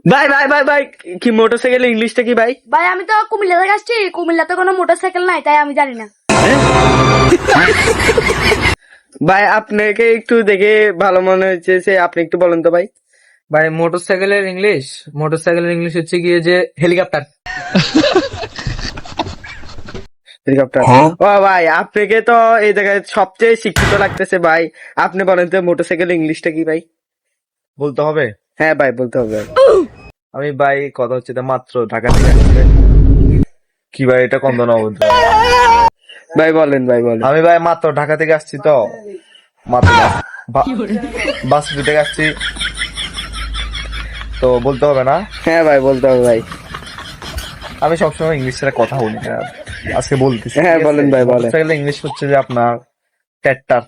ভাই ভাই ভাই ভাই, কি মোটরসাইকেল ইংলিশটা কি ভাই? ভাই আমি তো কুমিল্লা থেকে আসছি, কুমিল্লাতে কোনো মোটরসাইকেল নাই, তাই আমি জানি না। ভাই আপনাকে একটু দেখে ভালো মনে হচ্ছে, সে আপনি একটু বলেন তো ভাই। ভাই মোটরসাইকেলের ইংলিশ হচ্ছে গিয়ে যে হেলিকপ্টার। হেলিকপ্টার। ও ভাই, আপনাকে তো এই জায়গায় সবচেয়ে শিক্ষিত লাগতেছে ভাই। আপনি বলেন তো মোটরসাইকেল ইংলিশটা কি ভাই? বলতে হবে। হ্যাঁ ভাই, বলতে হবে ভাই। আমি ভাই কথা হচ্ছে যে মাত্র ঢাকা থেকে আসছি ভাই। কি ভাই এটা কন্দন অবৈধ? ভাই বলেন, ভাই বলেন। আমি ভাই মাত্র ঢাকা থেকে আসছি তো, মাত্র বাস থেকে আসছি, তো বলতে হবে না? হ্যাঁ ভাই, বলতে হবে ভাই। আমি সবসময় ইংলিশ ছাড়া কথা বলি না, আজকে বলতেছি। হ্যাঁ বলেন ভাই, বলেন। ইংলিশ হচ্ছে যে আপনার ট্র্যাক্টর।